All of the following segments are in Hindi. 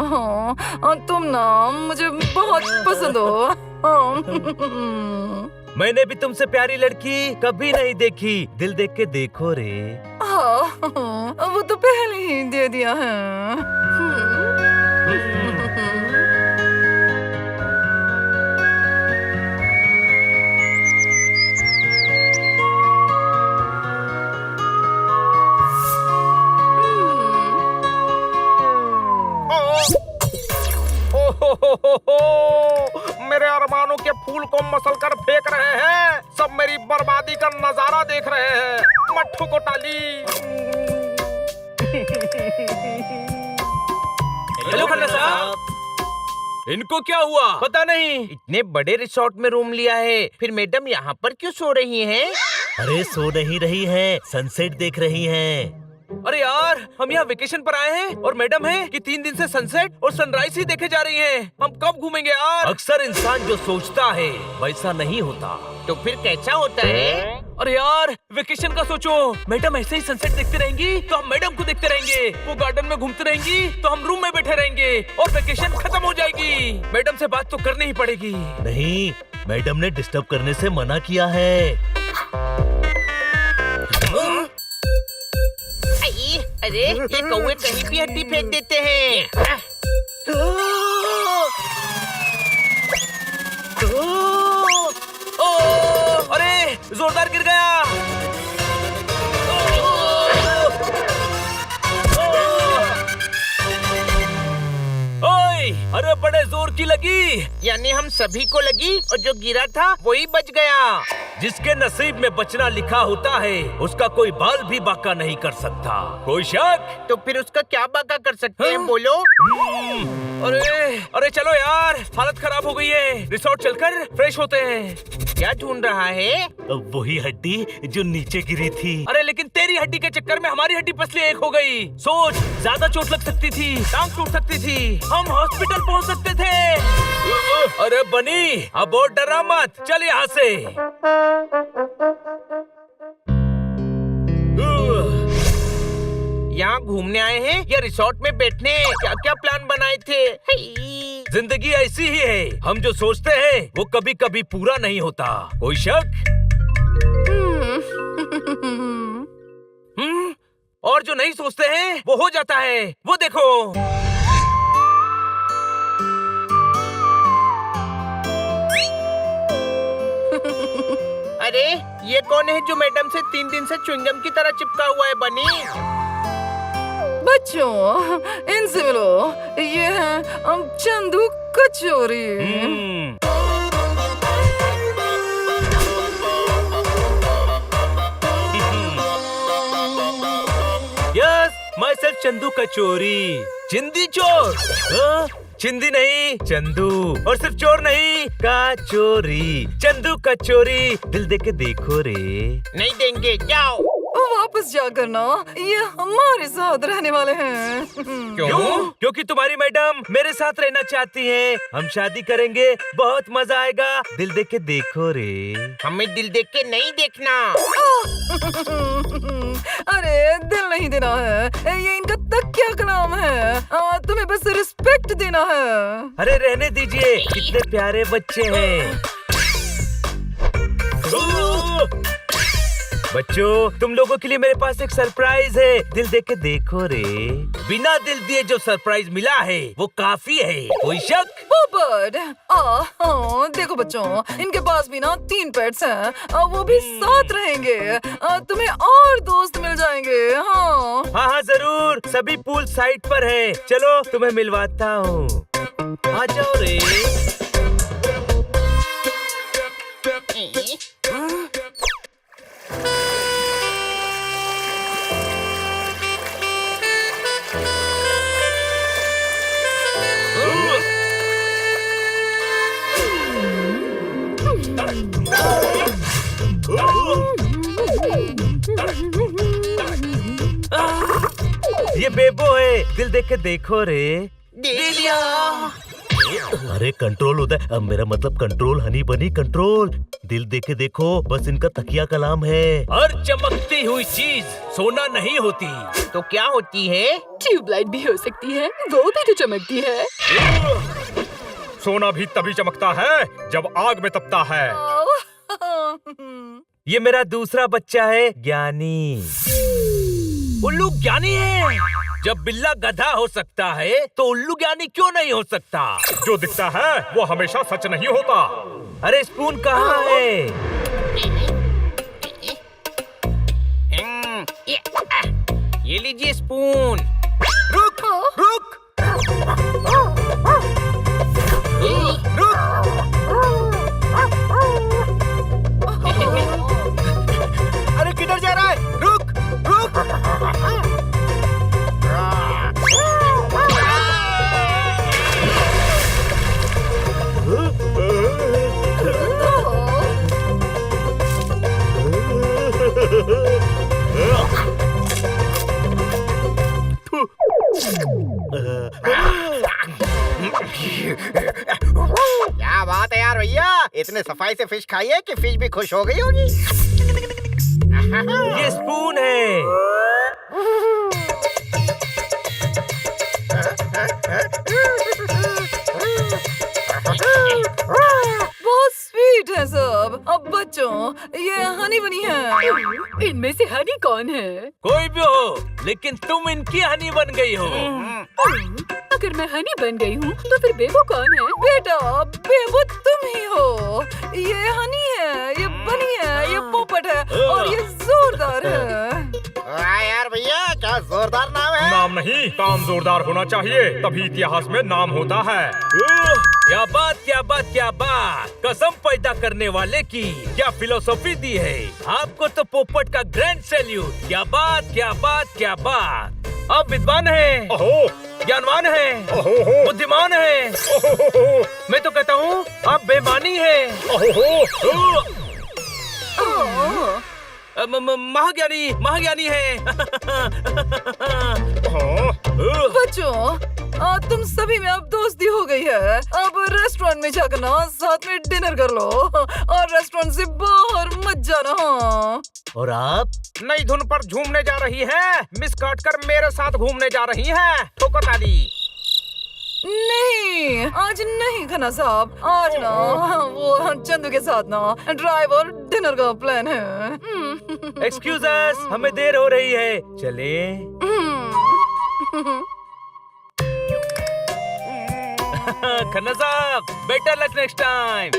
हाँ, तुम ना मुझे बहुत पसंद हो। मैंने भी तुमसे प्यारी लड़की कभी नहीं देखी। दिल देख के देखो रे। हाँ, वो तो पहले ही दे दिया है। मेरे अरमानों के फूल को मसल कर फेंक रहे हैं। सब मेरी बर्बादी का नजारा देख रहे हैं। मट्ठू को टाली। हेलो खन्ना साहब, इनको क्या हुआ? पता नहीं। इतने बड़े रिसोर्ट में रूम लिया है, फिर मैडम यहाँ पर क्यों सो रही हैं? अरे सो नहीं रही है, सनसेट देख रही हैं। अरे यार, हम यहाँ वेकेशन पर आए हैं और मैडम है कि 3 दिन से सनसेट और सनराइज ही देखे जा रही हैं। हम कब घूमेंगे यार? अक्सर इंसान जो सोचता है वैसा नहीं होता। तो फिर कैसा होता है? अरे यार, वेकेशन का सोचो। मैडम ऐसे ही सनसेट देखते रहेंगी तो हम मैडम को देखते रहेंगे। वो गार्डन में घूमती रहेंगी तो हम रूम में बैठे रहेंगे और वेकेशन खत्म हो जाएगी। मैडम से बात तो करनी ही पड़ेगी। नहीं, मैडम ने डिस्टर्ब करने से मना किया है। अरे ये कौवे कहीं भी हड्डी फेंक देते हैं। अरे जोरदार गिर गया। अरे बड़े जोर की लगी। यानी हम सभी को लगी और जो गिरा था वही बच गया। जिसके नसीब में बचना लिखा होता है उसका कोई बाल भी बाका नहीं कर सकता। कोई शक? तो फिर उसका क्या बाका कर सकते हैं, बोलो? अरे चलो यार, हालत खराब हो गई है। रिसोर्ट चलकर फ्रेश होते हैं। क्या ढूंढ रहा है? वही हड्डी जो नीचे गिरी थी। अरे लेकिन तेरी हड्डी के चक्कर में हमारी हड्डी पसली एक हो गई। सोच, ज्यादा चोट लग सकती थी, टांग टूट सकती थी, हम हॉस्पिटल पहुंच सकते थे। अरे बनी, अब और डरा मत, चल यहाँ से। यहाँ घूमने आए हैं या रिसोर्ट में बैठने? क्या क्या प्लान बनाए थे? जिंदगी ऐसी ही है, हम जो सोचते हैं वो कभी कभी पूरा नहीं होता। कोई शक? और जो नहीं सोचते हैं वो हो जाता है। वो देखो। अरे ये कौन है जो मैडम से 3 दिन से च्युइंगम की तरह चिपका हुआ है, बनी? बच्चों, इनसे मिलो। ये है चंदू कचौरी। यस, माय सेल्फ चंदू कचौरी। चिंदी चोर? चिंदी नहीं, चंदू। और सिर्फ चोर नहीं, कचौरी। चंदू कचौरी। दिल दे के देखो रे। नहीं देंगे, जाओ। वापस जा करना, ये हमारे साथ रहने वाले हैं। क्यों? क्योंकि तुम्हारी मैडम मेरे साथ रहना चाहती है। हम शादी करेंगे, बहुत मजा आएगा। दिल दे के देखो रे। हमें दिल देख के नहीं देखना। अरे दिल नहीं देना है, ये इनका तकिया का नाम है। तुम्हें बस रिस्पेक्ट देना है। अरे रहने दीजिए, कितने प्यारे बच्चे हैं। बच्चों, तुम लोगों के लिए मेरे पास एक सरप्राइज है। दिल दे के देखो रे। बिना दिल दिए जो सरप्राइज मिला है वो काफी है। कोई शक? पोपट, देखो बच्चों, इनके पास भी ना 3 पेट्स हैं। वो भी साथ रहेंगे। तुम्हें और दोस्त मिल जाएंगे। हाँ हाँ जरूर। सभी पूल साइड पर है। चलो तुम्हें मिलवाता हूँ। आ जाओ रे। ये बेबो है। दिल देख के देखो रे। दे दिया। अरे कंट्रोल होता है, अब मेरा मतलब कंट्रोल हनी बनी कंट्रोल। दिल देके देखो, बस इनका तकिया कलाम है। हर चमकती हुई चीज सोना नहीं होती। तो क्या होती है? ट्यूबलाइट भी हो सकती है, वो भी तो चमकती है। सोना भी तभी चमकता है जब आग में तपता है। ये मेरा दूसरा बच्चा है ज्ञानी। उल्लू ज्ञानी है। जब बिल्ला गधा हो सकता है तो उल्लू ज्ञानी क्यों नहीं हो सकता? जो दिखता है वो हमेशा सच नहीं होता। अरे स्पून कहाँ है? ये लीजिए स्पून। रुक रुक अरे किधर जा रहा है? रुक रुक। क्या बात है यार भैया, इतने सफाई से फिश खाई है कि फिश भी खुश हो गई होगी। ये स्पून है। बहुत स्वीट है सब। अब बच्चों, ये हनी बनी है। इनमें से हनी कौन है? कोई भी हो, लेकिन तुम इनकी हनी बन गई हो। अगर मैं हनी बन गई हूँ तो फिर बेबो कौन है? बेटा, बेबो तुम ही हो। ये हनी है, ये बनी है, ये पोपट है और ये जोरदार है। वाह यार भैया, क्या जोरदार नाम है। नाम नहीं, काम जोरदार होना चाहिए, तभी इतिहास में नाम होता है। क्या बात क्या बात क्या बात। कसम पैदा करने वाले की क्या फिलोसॉफी दी है। आपको तो पोपट का ग्रैंड सैल्यूट। क्या बात क्या बात क्या बात। आप विद्वान हैं, ओहो ज्ञानवान हैं, ओहो बुद्धिमान हैं। ओहो मैं तो कहता हूँ आप बेईमानी हैं। ओहो। महाज्ञानी महाज्ञानी है। बच्चों, तुम सभी में अब दोस्ती हो गई है। अब रेस्टोरेंट में जाकर ना साथ में डिनर कर लो और रेस्टोरेंट से बाहर मत जाना। और आप? नई धुन पर झूमने जा रही है, मिस काटकर मेरे साथ घूमने जा रही है। ठोको ताली। नहीं, आज नहीं खाना साहब। आज ना वो चंदू के साथ ना ड्राइव और डिनर का प्लान है। एक्सक्यूज अस, हमें देर हो रही है, चले। खन्ना साहब, बेटर लक नेक्स्ट टाइम।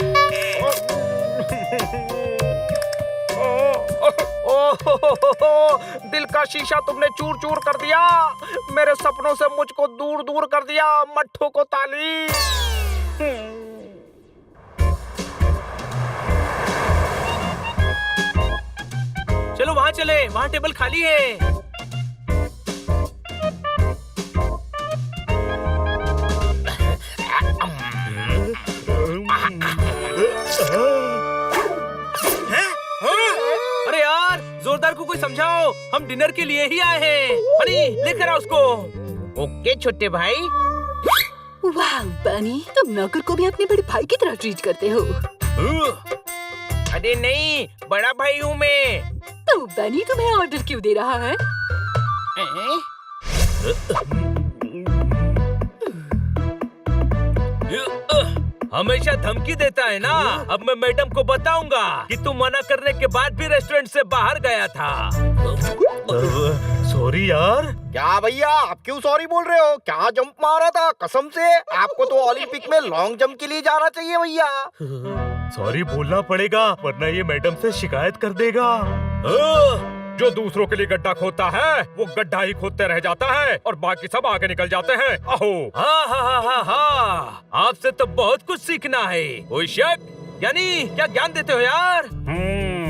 दिल का शीशा तुमने चूर चूर कर दिया। मेरे सपनों से मुझको दूर दूर कर दिया। मत ठोको ताली। चलो वहाँ चले, वहाँ टेबल खाली है। अरे यार, जोरदार को कोई समझाओ, हम डिनर के लिए ही आए हैं। हनी, लेकर आओ उसको। ओके छोटे भाई। वाह बनी, तुम नौकर को भी अपने बड़े भाई की तरह ट्रीट करते हो। अरे नहीं, बड़ा भाई हूँ मैं। तो बनी तुम्हें ऑर्डर क्यों दे रहा है? हमेशा धमकी देता है ना। अब मैं मैडम को बताऊंगा कि तू मना करने के बाद भी रेस्टोरेंट से बाहर गया था। सॉरी यार। क्या भैया, आप क्यों सॉरी बोल रहे हो? क्या जंप मारा था, कसम से। आपको तो ओलंपिक में लॉन्ग जंप के लिए जाना चाहिए भैया। सॉरी बोलना पड़ेगा, वरना ये मैडम से शिकायत कर देगा। जो दूसरों के लिए गड्ढा खोदता है वो गड्ढा ही खोदते रह जाता है और बाकी सब आगे निकल जाते हैं। अहो। हाँ हाँ हाँ हाँ हाँ, आपसे तो बहुत कुछ सीखना है। कोई शक? यानी क्या ज्ञान देते हो यार।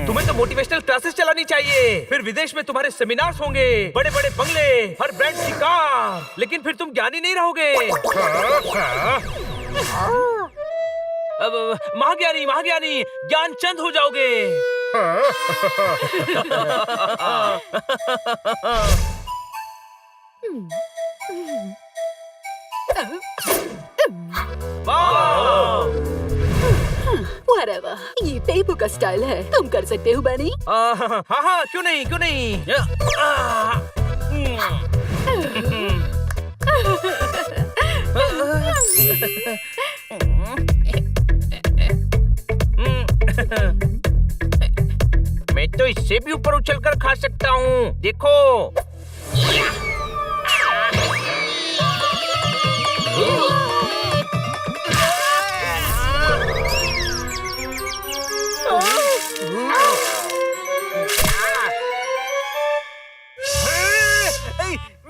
तुम्हें तो मोटिवेशनल क्लासेस चलानी चाहिए। फिर विदेश में तुम्हारे सेमिनार्स होंगे, बड़े बड़े बंगले, हर ब्रांड की कार। लेकिन फिर तुम ज्ञानी नहीं रहोगे। अब महाज्ञानी महाज्ञानी ज्ञान चंद हो जाओगे। वाह वाह रे वाह, ये पेपू का स्टाइल है। तुम कर सकते हो बनी। हाँ हाँ, क्यों नहीं क्यों नहीं। मैं तो इससे भी ऊपर उछलकर खा सकता हूँ, देखो।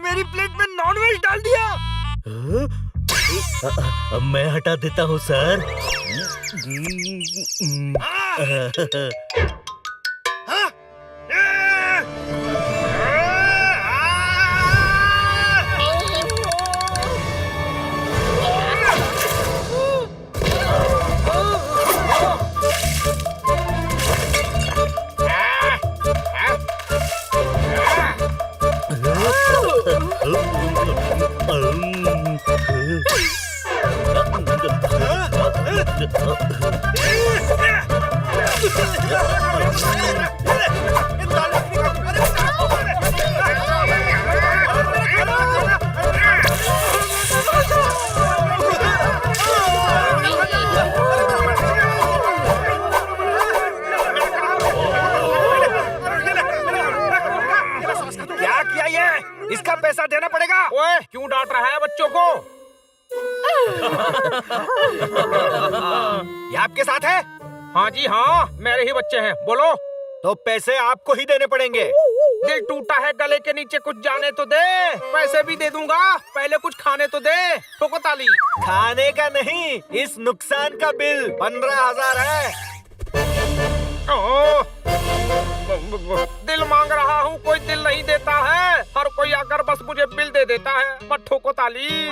मेरी प्लेट में नॉनवेज डाल दिया। अब मैं हटा देता हूँ सर। क्या किया ये? इसका पैसा देना पड़ेगा। ओए, क्यों डांट रहा है बच्चों को? ये आपके साथ है? हाँ जी हाँ, मेरे ही बच्चे हैं। बोलो। तो पैसे आपको ही देने पड़ेंगे। दिल टूटा है, गले के नीचे कुछ जाने तो दे। पैसे भी दे दूंगा, पहले कुछ खाने तो दे। ठोको ताली। खाने का नहीं, इस नुकसान का बिल 15,000 है। दिल मांग रहा हूँ, कोई दिल नहीं देता है। हर कोई आकर बस मुझे बिल दे देता है। मत ठोको ताली।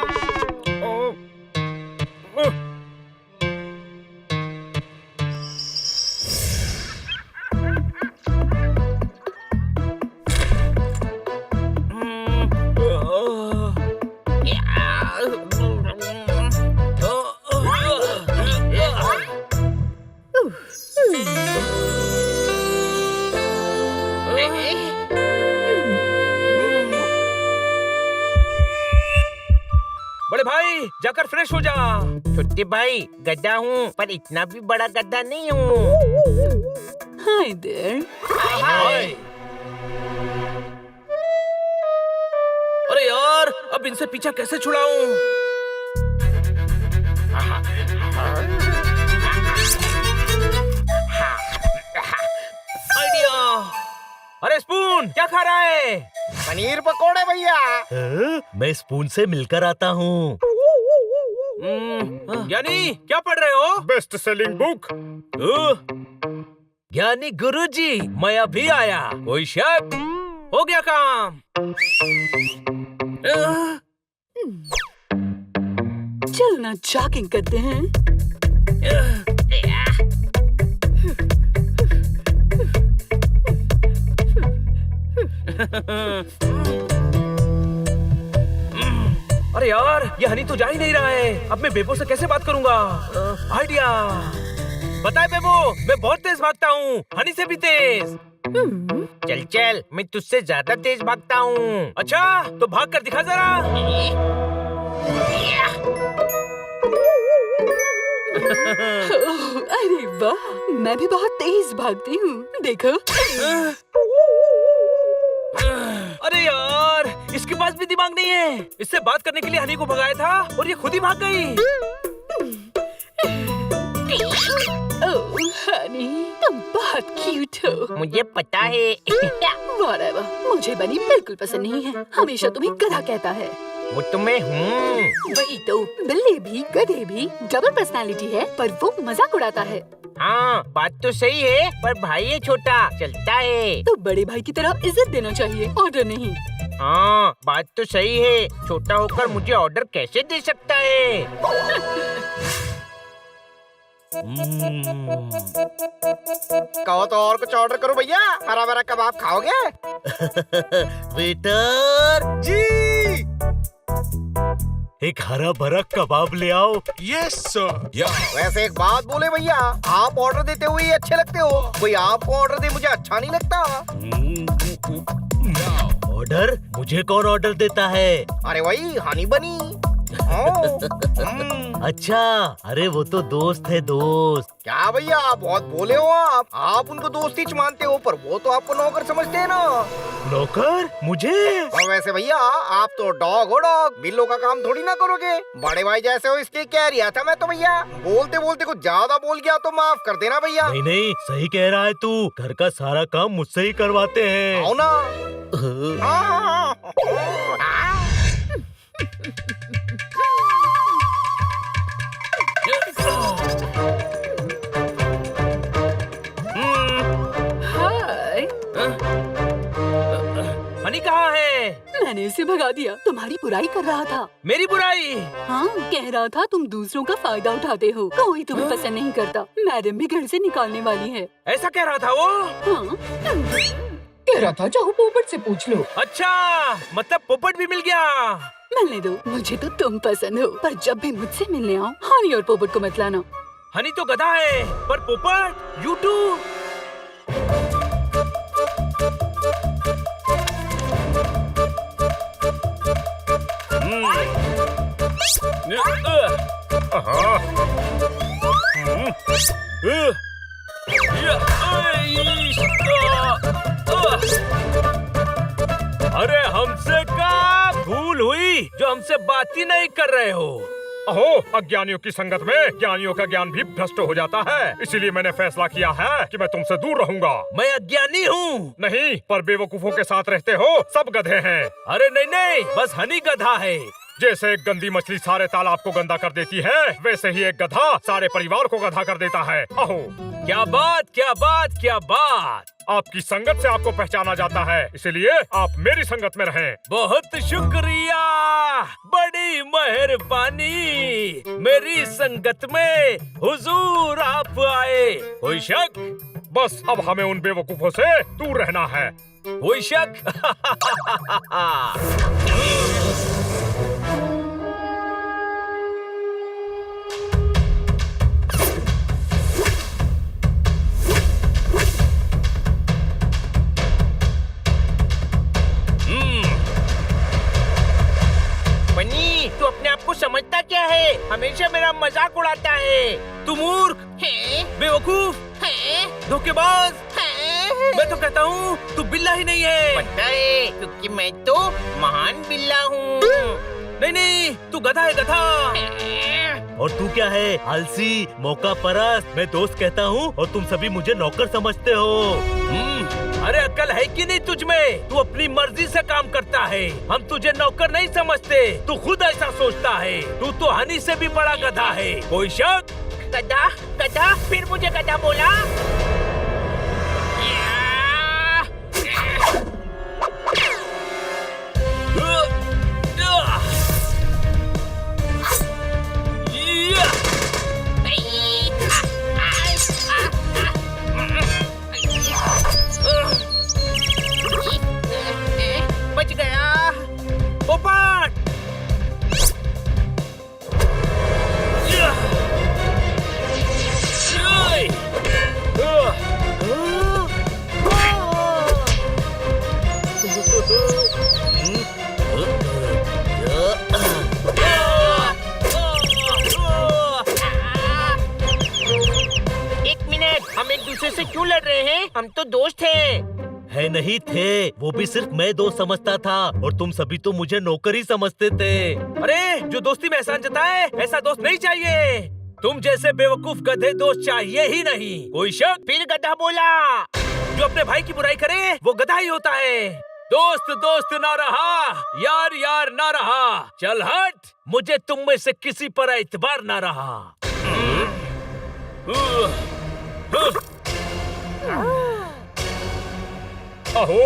बड़े भाई जाकर फ्रेश हो जा। छोटे भाई, गड्ढा हूँ पर इतना भी बड़ा गड्ढा नहीं हूँ। Hi there. अरे यार, अब इनसे पीछा कैसे छुड़ाऊं? आइडिया। अरे स्पून, क्या खा रहा है? पनीर पकोड़े भैया। मैं स्पून से मिलकर आता हूँ। यानी क्या पढ़ रहे हो? Best selling book. ज्ञानी गुरुजी, मैं अभी आया। कोई शक? हो गया काम। चलना जॉगिंग करते हैं। अरे यार, ये हनी तो जा ही नहीं रहा है। अब मैं बेबो से कैसे बात करूंगा? आइडिया। बताए बेबो, मैं बहुत तेज भागता हूँ, हनी से भी तेज। चल चल, मैं तुझसे ज्यादा तेज भागता हूँ। अच्छा, तो भाग कर दिखा जरा। अरे वाह, मैं भी बहुत तेज भागती हूँ, देखो। अरे यार, इसके पास भी दिमाग नहीं है। इससे बात करने के लिए हनी को भगाया था और ये खुद ही भाग गई। ओह हनी, तुम बहुत क्यूट हो। मुझे पता है। वाह, मुझे बनी बिल्कुल पसंद नहीं है। हमेशा तुम्हें गधा कहता है। वो तो मैं हूँ। वही तो, बिल्ली भी गधे भी डबल पर्सनालिटी है, पर वो मजाक उड़ाता है। हाँ, बात तो सही है, पर भाई है छोटा, चलता है। तो बड़े भाई की तरह इज्जत देना चाहिए, ऑर्डर नहीं। हाँ, बात तो सही है। छोटा होकर मुझे ऑर्डर कैसे दे सकता है? कहो तो और कुछ ऑर्डर करो भैया। हरा भरा कबाब खाओगे? वेटर जी। एक हरा भरा कबाब ले आओ। वैसे एक बात बोले भैया, आप ऑर्डर देते हुए ही अच्छे लगते हो, कोई आपको ऑर्डर दे मुझे अच्छा नहीं लगता। ऑर्डर? मुझे कौन ऑर्डर देता है? अरे वही हनी बनी। अच्छा, अरे वो तो दोस्त है, दोस्त। क्या भैया बहुत बोले हो आप उनको दोस्ती च मानते हो, पर वो तो आपको नौकर समझते हैं ना। नौकर? मुझे? और वैसे भैया आप तो डॉग हो, डॉग, बिल्लो का काम थोड़ी ना करोगे। बड़े भाई जैसे हो इसलिए कह रिया था मैं तो भैया। बोलते बोलते कुछ ज्यादा बोल गया तो माफ कर देना भैया। नहीं नहीं, सही कह रहा है तू, घर का सारा काम मुझसे ही करवाते हैं। आओ ना। हाय, हनी कहाँ है? मैंने इसे भगा दिया, तुम्हारी बुराई कर रहा था। मेरी बुराई? हाँ, कह रहा था तुम दूसरों का फायदा उठाते हो, कोई तुम्हें पसंद नहीं करता, मैडम भी घर से निकालने वाली है। ऐसा कह रहा था वो? हाँ, कह रहा था चाहो पोपट से पूछ लो। अच्छा, मतलब पोपट भी मिल गया। मिलने दो, मुझे तो तुम पसंद हो, पर जब भी मुझसे मिलने आओ हनी और पोपट को मत लाना। हनी तो गधा है, पर पोपट यूट्यूब। अरे हमसे का भूल हुई जो हमसे बात ही नहीं कर रहे हो। अहो, अज्ञानियों की संगत में ज्ञानियों का ज्ञान भी भ्रष्ट हो जाता है, इसीलिए मैंने फैसला किया है कि मैं तुमसे दूर रहूंगा। मैं अज्ञानी हूँ। नहीं, पर बेवकूफों के साथ रहते हो, सब गधे हैं। अरे नहीं नहीं, बस हनी गधा है। जैसे एक गंदी मछली सारे तालाब को गंदा कर देती है, वैसे ही एक गधा सारे परिवार को गधा कर देता है। अहो, क्या बात क्या बात क्या बात। आपकी संगत से आपको पहचाना जाता है, इसलिए आप मेरी संगत में रहें। बहुत शुक्रिया, बड़ी मेहरबानी। मेरी संगत में हुजूर आप आए। कोई शक? बस अब हमें उन बेवकूफों से दूर रहना है। कोई शक? बनी, तू अपने आप को समझता क्या है? हमेशा मेरा मजाक उड़ाता है। तू मूर्ख, बेवकूफ, धोखेबाज। मैं तो कहता हूँ तू बिल्ला ही नहीं है। पता है, क्योंकि मैं तो महान बिल्ला हूँ। नहीं नहीं, तू गधा है, गधा। और तू क्या है? आलसी, मौका परस्त। मैं दोस्त कहता हूँ और तुम सभी मुझे नौकर समझते हो। अरे अक्ल है कि नहीं तुझ में? तू अपनी मर्जी से काम करता है, हम तुझे नौकर नहीं समझते। तू खुद ऐसा सोचता है। तू तो हनी से भी बड़ा गधा है। कोई शक? गधा, गधा, फिर मुझे गधा बोला। बच गया। पोपट! एक मिनट, हम एक दूसरे से क्यों लड़ रहे हैं? हम तो दोस्त हैं। है नहीं थे, वो भी सिर्फ मैं दोस्त समझता था और तुम सभी तो मुझे नौकर ही समझते थे। अरे जो दोस्ती में एहसान जताए, ऐसा दोस्त नहीं चाहिए। तुम जैसे बेवकूफ गधे दोस्त चाहिए ही नहीं। कोई शक? फिर गधा बोला। जो अपने भाई की बुराई करे वो गधा ही होता है। दोस्त दोस्त ना रहा, यार यार ना रहा। चल हट, मुझे तुम में से किसी पर एतबार ना रहा। अहो,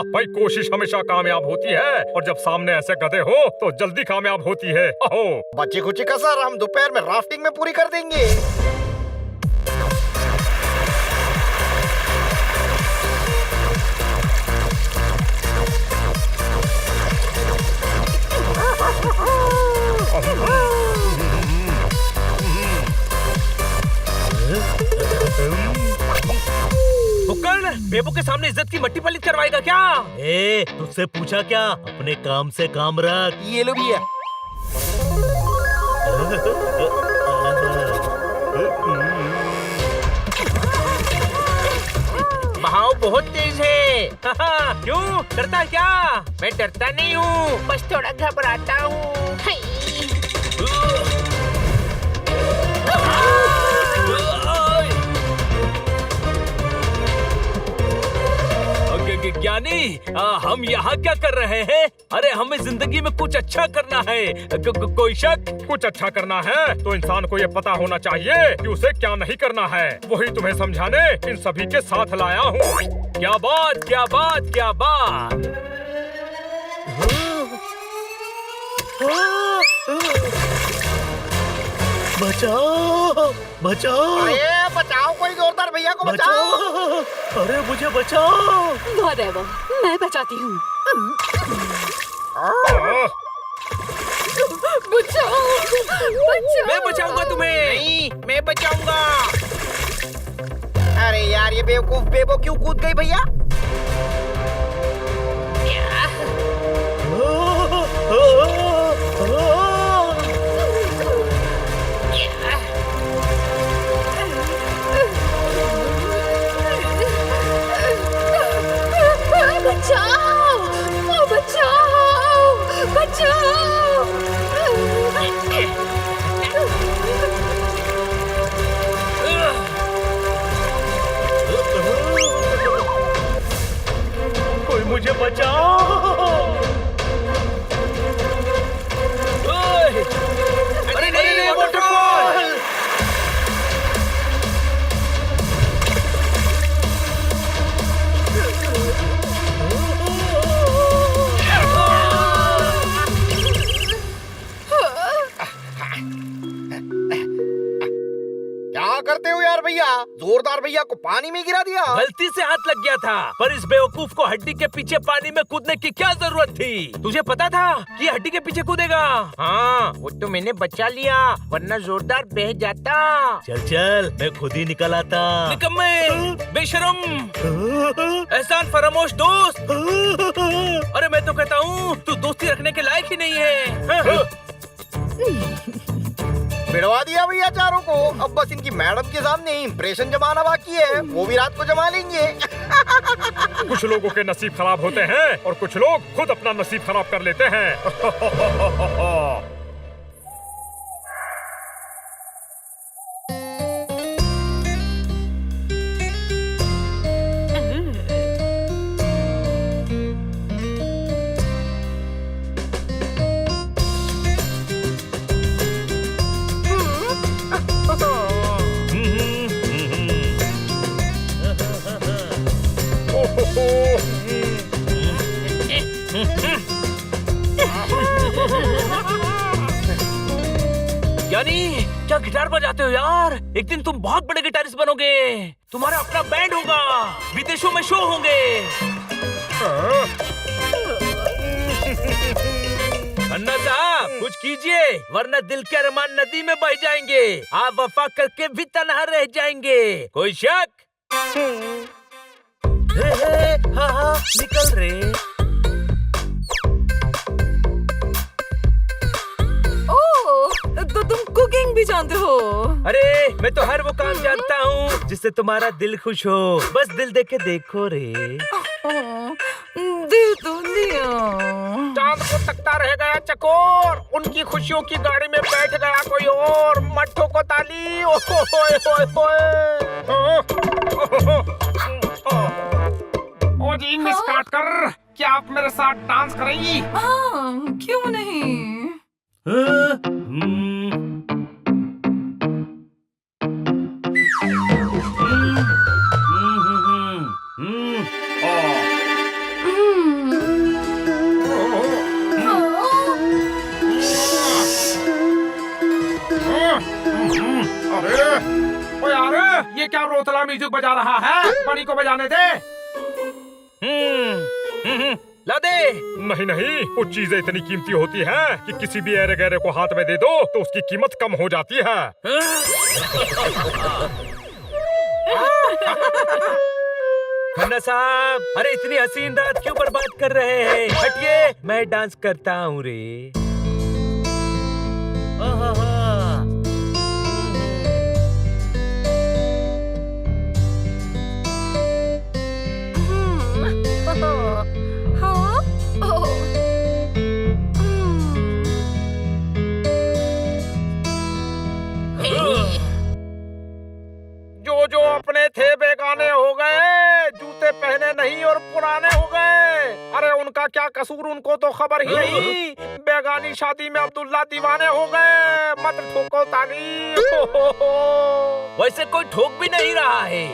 भाई कोशिश हमेशा कामयाब होती है और जब सामने ऐसे गधे हो तो जल्दी कामयाब होती है। अहो, बच्ची कुची कसर हम दोपहर में राफ्टिंग में पूरी कर देंगे। बुक्कड़, बेबो के सामने इज्जत की मट्टी पलीत करवाएगा क्या? ए, तुझसे पूछा क्या? अपने काम से काम रख। ये लो भैया। बहाव बहुत तेज है। क्यों? डरता है क्या? मैं डरता नहीं हूँ, बस थोड़ा घबराता हूँ। ज्ञानी, हम यहाँ क्या कर रहे हैं? अरे हमें जिंदगी में कुछ अच्छा करना है। कोई शक? कुछ अच्छा करना है तो इंसान को ये पता होना चाहिए कि उसे क्या नहीं करना है। वही तुम्हें समझाने इन सभी के साथ लाया हूँ। क्या बात, क्या बात, क्या बात। बचाओ, बचाओ, अरे बचाओ, कोई जोरदार भैया को बचाओ। बचाओ, अरे मुझे बचाओ। Whatever, मैं बचाती हूँ। बचाओ, बचाओ। मैं बचाऊंगा तुम्हें। नहीं, मैं बचाऊंगा। अरे यार, ये बेवकूफ बेबो क्यों कूद गई भैया? बचाओ, बचाओ, बचाओ। कोई मुझे बचाओ। अरे नहीं, वाटरफॉल। क्या करते हो यार भैया? जोरदार भैया को पानी में गिरा दिया। गलती से हाथ लग गया था, पर इस बेवकूफ को हड्डी के पीछे पानी में कूदने की क्या जरूरत थी? तुझे पता था कि हड्डी के पीछे कूदेगा? हाँ, वो तो मैंने बचा लिया, वरना जोरदार बह जाता। चल चल, मैं खुद ही निकल आता। निकम्मे, बेशरम, एहसान फरामोश दोस्त। अरे मैं तो कहता हूँ तू दोस्ती रखने के लायक ही नहीं है। भिड़वा दिया भैया चारों को। अब बस इनकी मैडम के सामने इंप्रेशन जमाना बाकी है, वो भी रात को जमा लेंगे। कुछ लोगों के नसीब खराब होते हैं और कुछ लोग खुद अपना नसीब खराब कर लेते हैं। यानी क्या गिटार बजाते हो यार? एक दिन तुम बहुत बड़े गिटारिस्ट बनोगे। तुम्हारा अपना बैंड होगा, विदेशों में शो होंगे। अन्ना साहब कुछ कीजिए, वरना दिल के अरमान नदी में बह जाएंगे। आप वफा करके भी तन्हा रह जाएंगे। कोई शक? हाँ, निकल रहे। तो तुम कुकिंग भी जानते हो? अरे मैं तो हर वो काम जानता हूँ जिससे तुम्हारा दिल खुश हो। बस दिल दे के देखो रे। दिल तो दिया। चांद को तकता रह गया चकोर, उनकी खुशियों की गाड़ी में बैठ गया कोई और। मट्ठों को ताली। ओ जी मिस काटकर, क्या आप मेरे साथ डांस करेंगी? हाँ, क्यों नहीं? अरे यार, ये क्या रोतला म्यूजिक बजा रहा है? बड़ी को बजाने दे। ला दे। नहीं नहीं, कुछ चीजें इतनी कीमती होती हैं कि किसी भी ऐरे गहरे को हाथ में दे दो तो उसकी कीमत कम हो जाती है। मुन्ना साहब, अरे इतनी हसीन रात क्यों बर्बाद कर रहे हैं? हटिए, मैं डांस करता हूँ रे। जो जो अपने थे बेगाने हो गए, जूते पहने नहीं और पुराने हो गए। अरे उनका क्या कसूर, उनको तो खबर ही नहीं। बेगानी शादी में अब्दुल्ला दीवाने हो गए। मत ठोको ताली। वैसे कोई ठोक भी नहीं रहा है।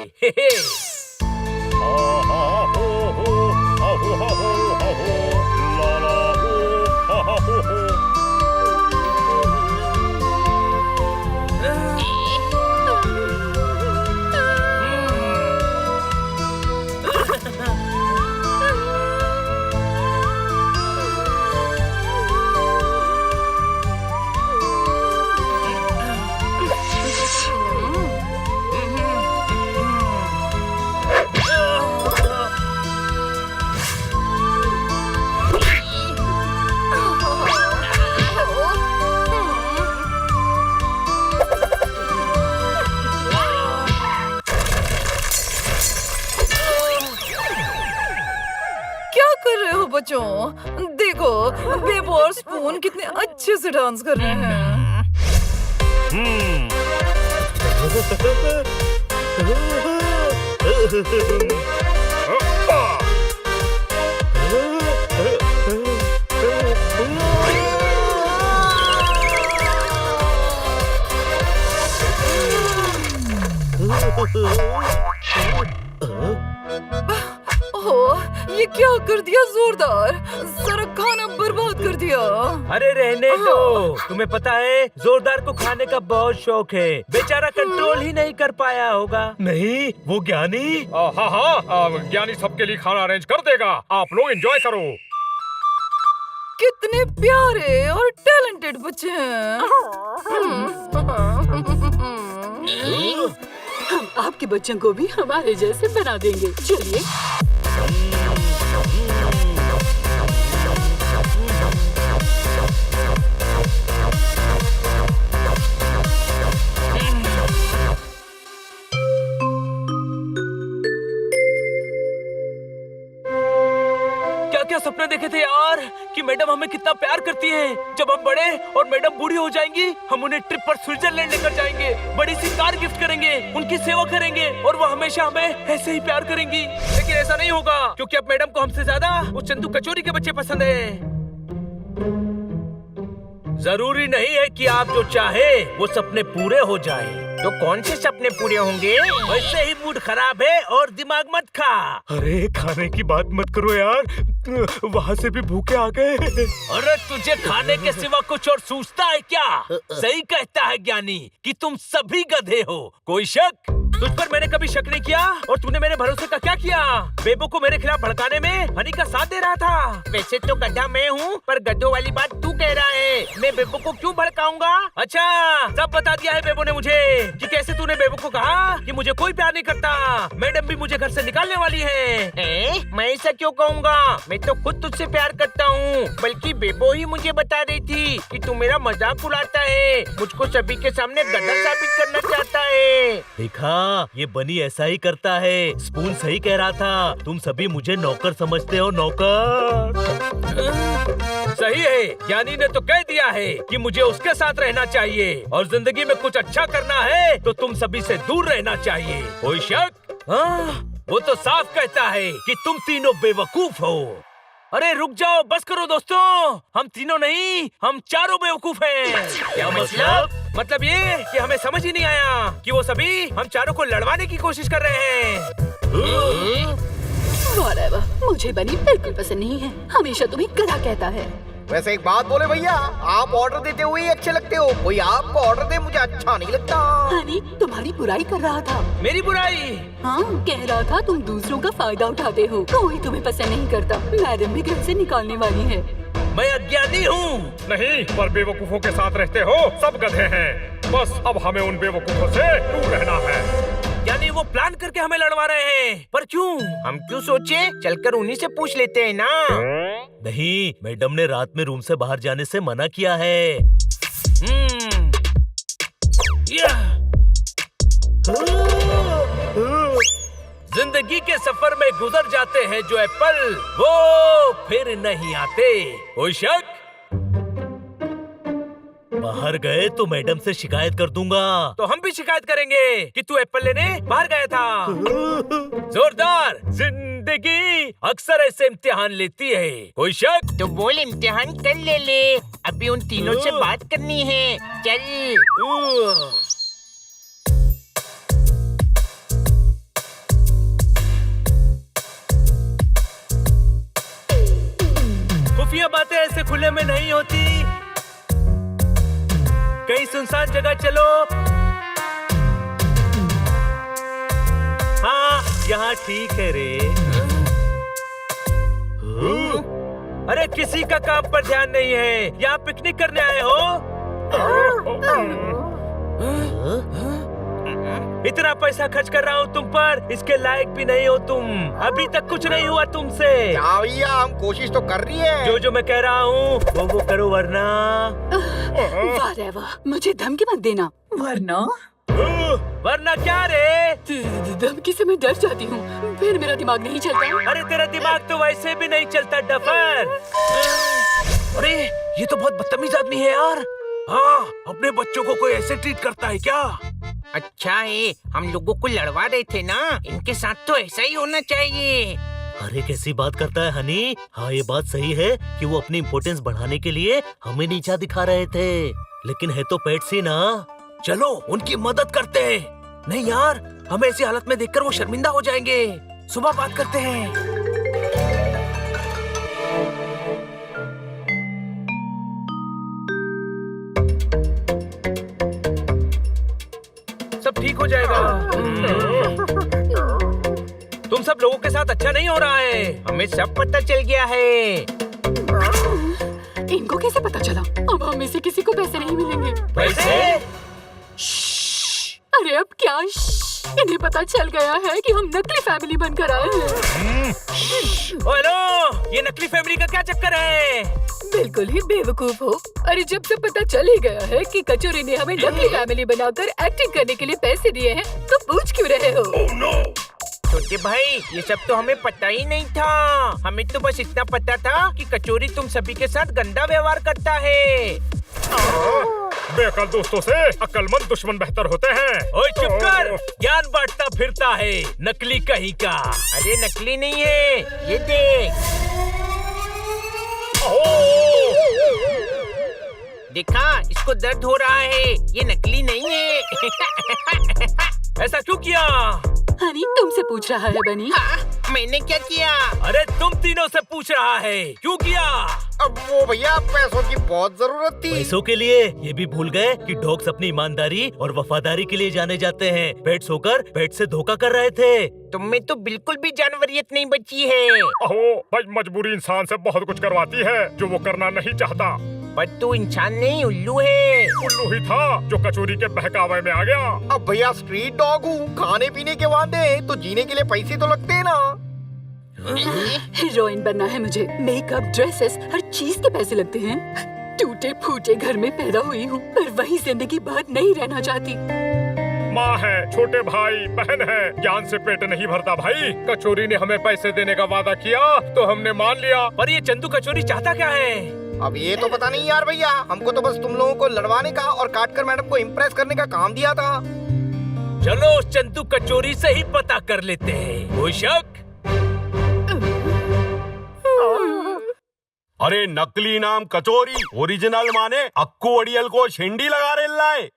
बच्चों देखो, बेबो और स्पून कितने अच्छे से डांस कर रहे हैं। ये क्या कर दिया जोरदार, सारा खाना बर्बाद कर दिया। अरे रहने दो, तुम्हें पता है जोरदार को खाने का बहुत शौक है, बेचारा कंट्रोल ही नहीं कर पाया होगा। नहीं, वो ज्ञानी। हाँ हाँ, ज्ञानी सबके लिए खाना अरेंज कर देगा, आप लोग एंजॉय करो। कितने प्यारे और टैलेंटेड बच्चे हैं। हम आपके बच्चों को भी हमारे जैसे बना देंगे। चलिए। क्या सपने देखे थे यार कि मैडम हमें कितना प्यार करती हैं। जब हम बड़े और मैडम बूढ़ी हो जाएंगी, हम उन्हें ट्रिप पर स्विट्जरलैंड लेकर जाएंगे, बड़ी सी कार गिफ्ट करेंगे, उनकी सेवा करेंगे और वो हमेशा हमें ऐसे ही प्यार करेंगी। लेकिन ऐसा नहीं होगा, क्योंकि अब मैडम को हमसे ज्यादा वो चंदू कचोरी के बच्चे पसंद है। जरूरी नहीं है कि आप जो चाहे वो सपने पूरे हो जाए। तो कौन से सपने पूरे होंगे? वैसे ही मूड खराब है और दिमाग मत खा। अरे खाने की बात मत करो यार, वहाँ से भी भूखे आ गए। अरे तुझे खाने के सिवा कुछ और सूझता है क्या? सही कहता है ज्ञानी कि तुम सभी गधे हो। कोई शक? तुझ पर मैंने कभी शक नहीं किया और तूने मेरे भरोसे का क्या किया? बेबो को मेरे खिलाफ भड़काने में हनी का साथ दे रहा था। वैसे तो गधा मैं हूँ, पर गधों वाली बात तू कह रहा है। मैं बेबो को क्यों भड़काऊंगा? अच्छा, सब बता दिया है बेबो ने मुझे कि कैसे तूने बेबो को कहा कि मुझे कोई प्यार नहीं करता। मैडम भी मुझे घर से निकालने वाली है। मैं ऐसा क्यों कहूँगा? मैं तो खुद तुझसे प्यार करता हूँ। बल्कि बेबो ही मुझे बता रही थी कि तू मेरा मजाक उड़ाता है, मुझको सभी के सामने गधा साबित करना चाहता है। देखा, ये बनी ऐसा ही करता है। स्पून सही कह रहा था, तुम सभी मुझे नौकर समझते हो। नौकर सही है, ज्ञानी ने तो कह दिया है कि मुझे उसके साथ रहना चाहिए और जिंदगी में कुछ अच्छा करना है तो तुम सभी से दूर रहना चाहिए। कोई शक? वो तो साफ कहता है कि तुम तीनों बेवकूफ हो। अरे रुक जाओ, बस करो दोस्तों, हम तीनों नहीं, हम चारों बेवकूफ हैं। क्या मतलब? मतलब ये कि हमें समझ ही नहीं आया कि वो सभी हम चारों को लड़वाने की कोशिश कर रहे हैं। Whatever, मुझे बनी बिल्कुल पसंद नहीं है, हमेशा तुम्हें गधा कहता है। वैसे एक बात बोले भैया, आप ऑर्डर देते हुए ही अच्छे लगते हो, कोई आपको ऑर्डर दे मुझे अच्छा नहीं लगता। हनी तुम्हारी बुराई कर रहा था। मेरी बुराई? हाँ, कह रहा था तुम दूसरों का फायदा उठाते हो, कोई तुम्हें पसंद नहीं करता। मैडम भी घर से निकालने वाली है। मैं अज्ञानी हूँ। नहीं, पर बेवकूफों के साथ रहते हो, सब गधे हैं। बस अब हमें उन बेवकूफों से दूर रहना है। यानी वो प्लान करके हमें लड़वा रहे हैं, पर क्यों? हम क्यों सोचे, चलकर उन्हीं से पूछ लेते हैं ना। नहीं, मैडम ने रात में रूम से बाहर जाने से मना किया है। जिंदगी के सफर में गुजर जाते हैं जो एप्पल, वो फिर नहीं आते। कोई शक? बाहर गए तो मैडम से शिकायत कर दूंगा। तो हम भी शिकायत करेंगे कि तू एप्पल लेने बाहर गया था। जोरदार। जिंदगी अक्सर ऐसे इम्तिहान लेती है। कोई शक? तो बोल, इम्तिहान कर ले। अभी उन तीनों से बात करनी है। चल। खुफिया बातें ऐसे खुले में नहीं होती। कहीं सुनसान जगह चलो। हाँ, यहाँ ठीक है रे। अरे किसी का काम पर ध्यान नहीं है, यहाँ पिकनिक करने आए हो। इतना पैसा खर्च कर रहा हूँ तुम पर, इसके लायक भी नहीं हो तुम। अभी तक कुछ नहीं हुआ तुमसे। क्या भैया, हम कोशिश तो कर रही है। जो मैं कह रहा हूँ वो करो, वरना वाह रे वाह, मुझे धमकी मत देना। वरना क्या रे? धमकी से मैं डर जाती हूँ, फिर मेरा दिमाग नहीं चलता। अरे तेरा दिमाग तो वैसे भी नहीं चलता डफर। अरे ये तो बहुत बदतमीज आदमी है यार। हाँ, अपने बच्चों को कोई ऐसे ट्रीट करता है क्या? अच्छा है, हम लोगों को लड़वा रहे थे ना, इनके साथ तो ऐसा ही होना चाहिए। अरे कैसी बात करता है हनी। हाँ, ये बात सही है कि वो अपनी इम्पोर्टेंस बढ़ाने के लिए हमें नीचा दिखा रहे थे, लेकिन है तो पेट सी ना। चलो उनकी मदद करते हैं। नहीं यार, हमें ऐसी हालत में देखकर वो शर्मिंदा हो जाएंगे। सुबह बात करते हैं। सब ठीक हो जाएगा। तुम सब लोगों के साथ अच्छा नहीं हो रहा है, हमें सब पता चल गया है। इनको कैसे पता चला? अब हम में से किसी को पैसे नहीं मिलेंगे। पैसे? अरे अब क्या? इन्हें पता चल गया है कि हम नकली फैमिली बनकर आए हैं। हेलो, ये नकली फैमिली का क्या चक्कर है? बिल्कुल ही बेवकूफ हो। अरे जब से पता चल ही गया है कि कचोरी ने हमें नकली फैमिली बनाकर एक्टिंग करने के लिए पैसे दिए हैं, तो पूछ क्यों रहे हो? छोटे भाई, ये सब तो हमें पता ही नहीं था। हमें तो बस इतना पता था कि कचोरी तुम सभी के साथ गंदा व्यवहार करता है। बेअकल दोस्तों से अक्लमंद दुश्मन बेहतर होते हैं। ओए चुप कर, ज्ञान बांटता फिरता है, नकली कहीं का। अरे नकली नहीं है, ये देख। देखा, इसको दर्द हो रहा है, ये नकली नहीं है। ऐसा क्यों किया? हनी तुमसे पूछ रहा है बनी। हाँ, मैंने क्या किया? अरे तुम तीनों से पूछ रहा है, क्यों किया? अब वो भैया, पैसों की बहुत जरूरत थी। पैसों के लिए? ये भी भूल गए कि डॉग्स अपनी ईमानदारी और वफादारी के लिए जाने जाते हैं। पेट्स होकर पेट से धोखा कर रहे थे। तुम में तो बिल्कुल भी जानवरियत नहीं बची है। अहो, भाई मजबूरी इंसान से बहुत कुछ करवाती है जो वो करना नहीं चाहता। पर तू इंसान नहीं, उल्लू है। उल्लू ही था जो कचोरी के बहकावे में आ गया। अब भैया स्ट्रीट डॉग हूँ, खाने पीने के वादे तो जीने के लिए पैसे तो लगते हैं ना। हीरोइन बनना है मुझे, मेकअप, ड्रेसेस, हर चीज के पैसे लगते हैं। टूटे फूटे घर में पैदा हुई हूँ, पर वही जिंदगी भर नहीं रहना चाहती। माँ है, छोटे भाई बहन है, ज्ञान से पेट नहीं भरता भाई। कचोरी ने हमें पैसे देने का वादा किया तो हमने मान लिया। पर ये चंदू कचोरी चाहता क्या है? अब ये तो पता नहीं यार भैया, हमको तो बस तुम लोगों को लड़वाने का और काटकर मैडम को इम्प्रेस करने का काम दिया था। चलो उस चंदू कचोरी से ही पता कर लेते हैं। कोई शक? अरे नकली नाम कचोरी, ओरिजिनल माने अक्कू अड़ियल को छिंडी लगा रहे लाए।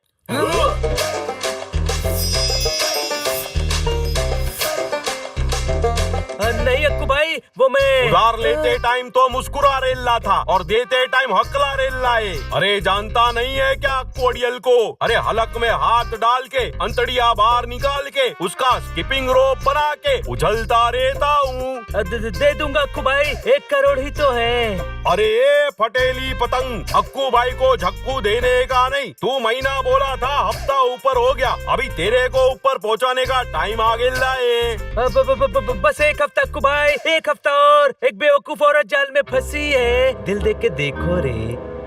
नहीं अक्कू भाई, भाई वो मैं उधार लेते टाइम तो मुस्कुरा रेल्ला था और देते टाइम हकला रेल्ला है। अरे जानता नहीं है क्या कोडियल को? अरे हलक में हाथ डाल के अंतड़िया बाहर निकाल के उसका स्किपिंग रोप बना के उछलता रहता हूँ। दे दूंगा अक्कू भाई, 1 करोड़ ही तो है। अरे फटेली पतंग, अक्कू भाई को झक्कू देने का नहीं, तू महीना बोला था, हफ्ता ऊपर हो गया, अभी तेरे को ऊपर पहुंचाने का टाइम आ गया है। बस 1 हफ्ता अक्कू भाई, 1 हफ्ता और। एक बेवकूफ औरत जाल में फंसी है, दिल दे के देखो रे।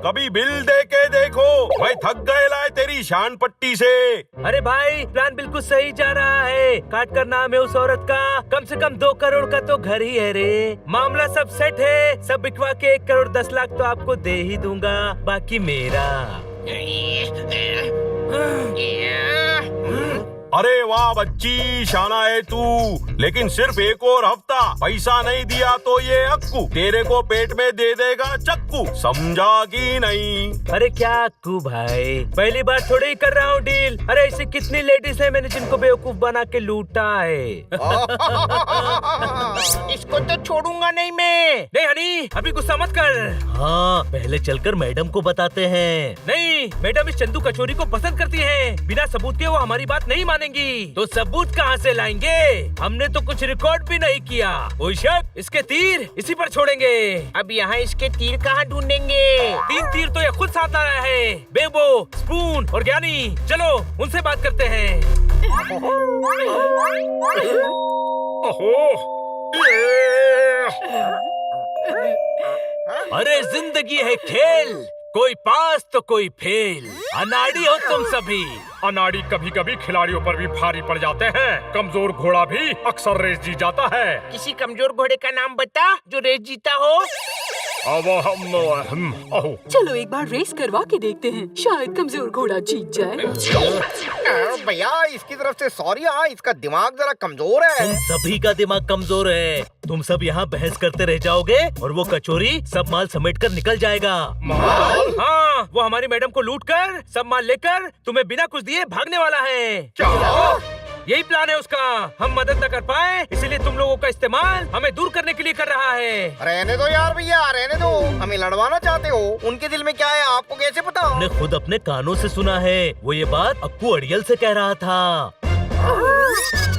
कभी बिल दे के देखो, मैं थक गए तेरी शान पट्टी से। अरे भाई प्लान बिल्कुल सही जा रहा है। काट कर नाम है उस औरत का, कम से कम 2 करोड़ का तो घर ही है रे। मामला सब सेट है, सब बिकवा के 1 करोड़ 10 लाख तो आपको दे ही दूंगा, बाकी मेरा। अरे वाह बच्ची, शाना है तू, लेकिन सिर्फ 1 और हफ्ता। पैसा नहीं दिया तो ये अक्कू तेरे को पेट में दे देगा चक्कू, समझा कि नहीं? अरे क्या अक्कू भाई, पहली बार थोड़ी ही कर रहा हूँ डील। अरे ऐसी कितनी लेडीज है मैंने जिनको बेवकूफ बना के लूटा है। इसको तो छोड़ूंगा नहीं मैं। नहीं हनी, अभी गुस्सा मत कर। हाँ, पहले चलकर मैडम को बताते हैं। नहीं, मैडम इस चंदू कचोरी को पसंद करती हैं। बिना सबूत के वो हमारी बात नहीं मानेंगी। तो सबूत कहाँ से लाएंगे? हमने तो कुछ रिकॉर्ड भी नहीं किया। कोई शक, इसके तीर इसी पर छोड़ेंगे। अब यहाँ इसके तीर कहाँ ढूंढेंगे? 3 तीर तो ये खुद साथ आ रहा है, बेबो, स्पून और ज्ञानी। चलो उनसे बात करते हैं। अरे जिंदगी है खेल, कोई पास तो कोई फेल। अनाड़ी हो तुम सभी। अनाड़ी कभी कभी खिलाड़ियों पर भी भारी पड़ जाते हैं। कमजोर घोड़ा भी अक्सर रेस जीत जाता है। किसी कमजोर घोड़े का नाम बता जो रेस जीता हो। चलो एक बार रेस करवा के देखते हैं, शायद कमजोर घोड़ा जीत जाए। भैया इसकी तरफ से सॉरी, हाँ इसका दिमाग जरा कमजोर है। तुम सभी का दिमाग कमजोर है। तुम सब यहाँ बहस करते रह जाओगे और वो कचोरी सब माल समेट कर निकल जाएगा। हाँ, वो हमारी मैडम को लूट कर सब माल लेकर तुम्हें बिना कुछ दिए भागने वाला है। क्या? यही प्लान है उसका। हम मदद न कर पाए, इसीलिए तुम लोगों का इस्तेमाल हमें दूर करने के लिए कर रहा है। रहने दो यार भैया, रहने दो। हमें लड़वाना चाहते हो? उनके दिल में क्या है आपको कैसे पता? हमने खुद अपने कानों से सुना है। वो ये बात अक्कू अड़ियल से कह रहा था।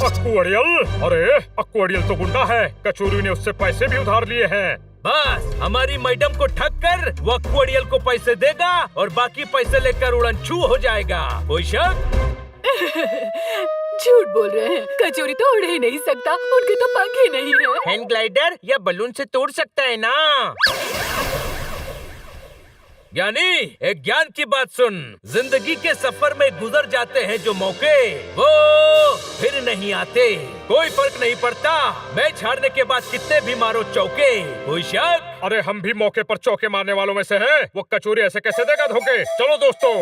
अक्कू अड़ियल? अरे अक्कू अड़ियल तो गुंडा है, कचोरी ने उससे पैसे भी उधार लिए हैं। बस हमारी मैडम को ठग कर वो अक्कू अड़ियल को पैसे देगा और बाकी पैसे लेकर उड़न छू हो जाएगा। कोई शक? झूठ बोल रहे हैं, कचोरी तो उड़ ही नहीं सकता, उनके तो पंख ही नहीं है। हैंड ग्लाइडर या बलून से तोड़ सकता है ना। ज्ञानी, एक ज्ञान की बात सुन। जिंदगी के सफर में गुजर जाते हैं जो मौके, वो फिर नहीं आते। कोई फर्क नहीं पड़ता मैच हारने के बाद कितने भी मारो चौके। कोई शक? अरे हम भी मौके पर चौके मारने वालों में से हैं। वो कचोरी ऐसे कैसे देगा धोखे? चलो दोस्तों।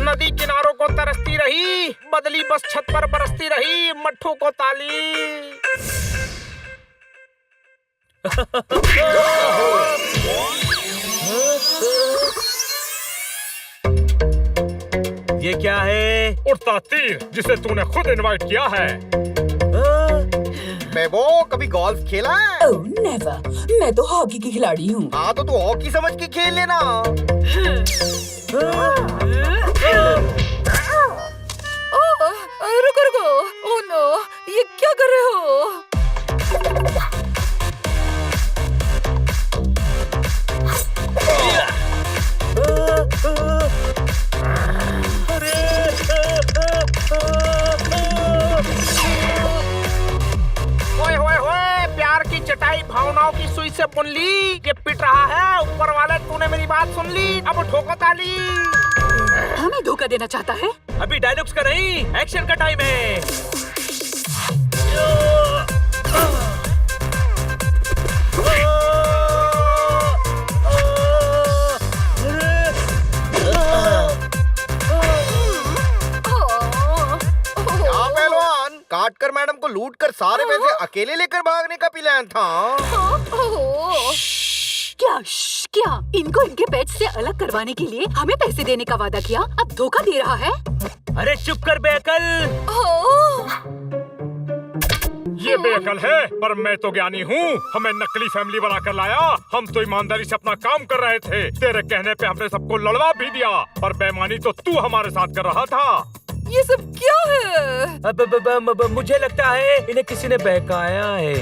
नदी किनारों को तरसती रही, बदली बस छत पर बरसती रही, मट्ठों को ताली। ये क्या है? उड़ता तीर, जिसे तूने खुद इनवाइट किया है। बेबो कभी गोल्फ खेला है? ओह नेवर, मैं तो हॉकी की खिलाड़ी हूँ। हाँ तो तू हॉकी समझ के खेल लेना। रुको रुको, ओह नो, ये क्या कर रहे हो? ओए होए होए, प्यार की चटाई भावनाओं की सुई से बुन ली। ये पिट रहा है, ऊपर वाले तूने मेरी बात सुन ली, अब ठोको ताली। हमें धोखा देना चाहता है? अभी डायलॉग्स का नहीं, एक्शन का टाइम है। क्या पहलवान, काट कर मैडम को लूट कर सारे पैसे अकेले लेकर भागने का प्लान था? क्या इनको इनके पेट से अलग करवाने के लिए हमें पैसे देने का वादा किया, अब धोखा दे रहा है? अरे चुप कर बेअकल। ये बेअकल है, पर मैं तो ज्ञानी हूँ। हमें नकली फैमिली बनाकर लाया। हम तो ईमानदारी से अपना काम कर रहे थे। तेरे कहने पे हमने सबको लड़वा भी दिया, पर बेईमानी तो तू हमारे साथ कर रहा था। ये सब क्या है? अब मुझे लगता है इन्हें किसी ने बहकाया है।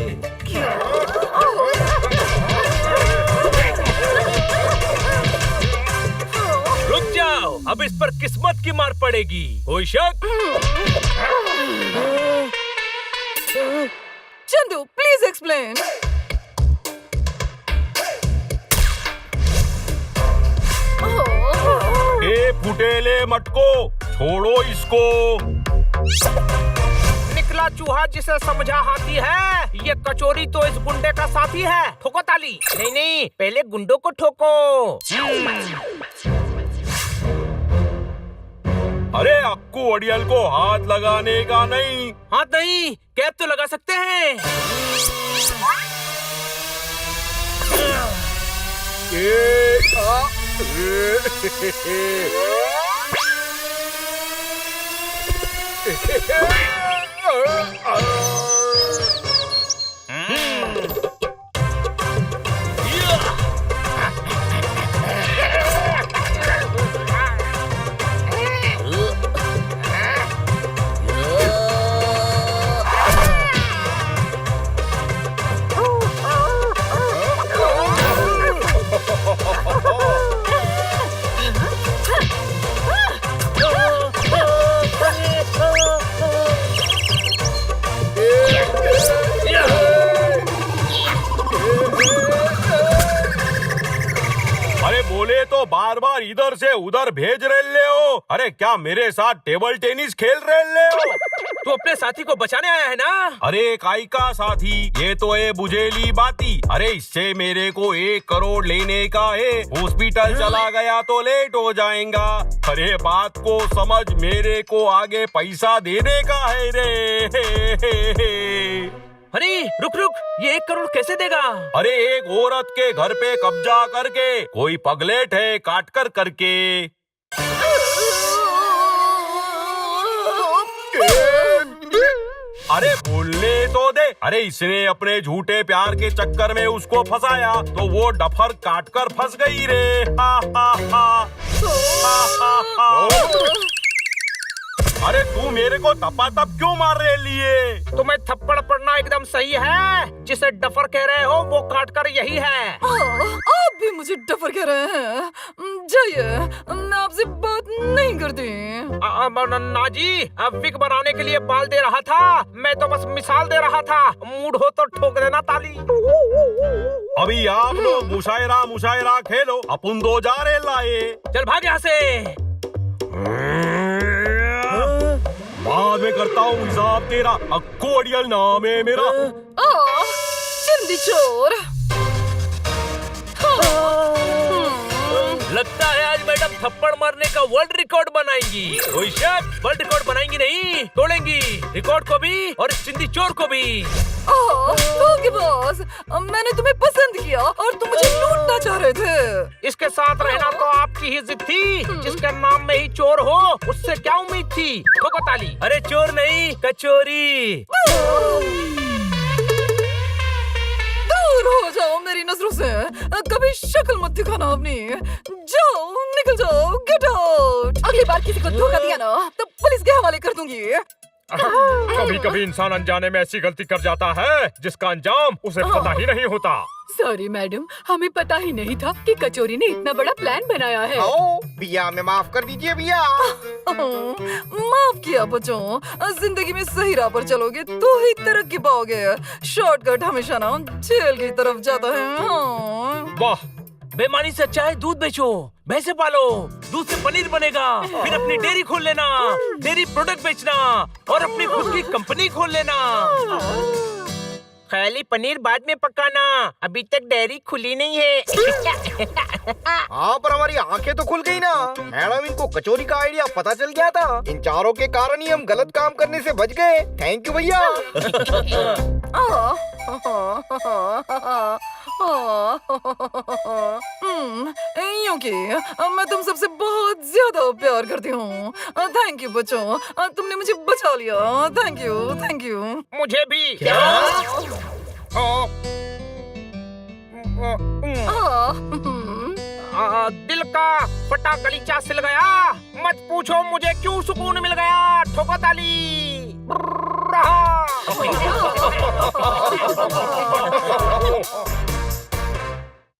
रुक जाओ, अब इस पर किस्मत की मार पड़ेगी। कोई शक? Chandu please explain. ए फुटेले मटको, छोड़ो इसको। निकला चूहा जिसे समझा हाथी है। ये कचोरी तो इस गुंडे का साथी है। ठोको ताली। नहीं, पहले गुंडों को ठोको। अरे अक्कू अड़ियल को हाथ लगाने का नहीं। हाथ नहीं, कैप तो लगा सकते हैं। बोले तो बार बार इधर से उधर भेज रहे हो। अरे क्या मेरे साथ टेबल टेनिस खेल रहे हो? तू अपने साथी को बचाने आया है ना? अरे काई का साथी, ये तो है बुझेली बाती। अरे इससे मेरे को 1 करोड़ लेने का है। हॉस्पिटल चला गया तो लेट हो जाएगा। अरे बात को समझ, मेरे को आगे पैसा देने का है रे। अरे रुक, ये 1 करोड़ कैसे देगा? अरे एक औरत के घर पे कब्जा करके कोई पगलेट है काट कर करके। अरे बोलने तो दे। अरे इसने अपने झूठे प्यार के चक्कर में उसको फंसाया तो वो डफर काट कर फंस गई रे। हा हा हा हा हा हा। अरे तू मेरे को तपातप क्यों मार रहे लिए? तुम्हें थप्पड़ पड़ना एकदम सही है। जिसे डफर कह रहे हो वो काट कर यही है। आप भी मुझे डफर कह रहे हैं? जाइए, मैं आपसे बात नहीं करती। नाजी, विग बनाने के लिए बाल दे रहा था। मैं तो बस मिसाल दे रहा था। मूड हो तो ठोक देना ताली। अभी आप लोग मुशायरा खेलो, अपन 2 जा रहे लाए। चल भाग यहाँ से। बाद में करता हूँ हिसाब तेरा। अक्कू अड़ियल नाम है मेरा। चिंदी चोर। लगता है आज मैडम थप्पड़ मारने का वर्ल्ड रिकॉर्ड बनाएंगी। कोई शक? वर्ल्ड रिकॉर्ड बनाएंगी नहीं, तोड़ेंगी रिकॉर्ड को भी और इस चिंदी चोर को भी। ओके बॉस, मैंने तुम्हें पसंद किया और तुम मुझे लूटना चाह रहे थे। इसके साथ रहना तो आपकी ही जिद थी। जिसके नाम में ही चोर हो, उससे क्या उम्मीद थी? ठोको ताली। अरे चोर नहीं, कचोरी। दूर हो जाओ मेरी नजरों से। कभी शक्ल मत दिखाना अपनी। जाओ, निकल जाओ, गेट आउट। अगली बार किसी को धोखा दिया ना तो पुलिस के हवाले कर दूंगी। कभी कभी इंसान अनजाने में ऐसी गलती कर जाता है जिसका अंजाम उसे पता ही नहीं होता। सॉरी मैडम, हमें पता ही नहीं था कि कचोरी ने इतना बड़ा प्लान बनाया है। आओ भैया, हमें माफ कर दीजिए भैया। माफ किया बच्चों। जिंदगी में सही राह पर चलोगे तो ही तरक्की पाओगे। शॉर्टकट हमेशा ना जेल की तरफ जाता है। वाह, बेमानी से अच्छा है दूध बेचो, भैंसे पालो, दूध से पनीर बनेगा, फिर अपनी डेयरी खोल लेना, डेयरी प्रोडक्ट बेचना और अपनी खुद की कंपनी खोल लेना। खाली पनीर बाद में पकाना, अभी तक डेयरी खुली नहीं है। हाँ, पर हमारी आंखें तो खुल गई ना मैडम। इनको कचौरी का आइडिया पता चल गया था। इन चारों के कारण ही हम गलत काम करने से बच गए। थैंक यू भैया। यूं कि मैं तुम सबसे बहुत ज्यादा प्यार करती हूँ। थैंक यू बच्चों, तुमने मुझे बचा लिया। Thank you, thank you. मुझे भी। दिल का फटा गलीचा सिल गया, मत पूछो मुझे क्यों सुकून मिल गया। ठोका ताली।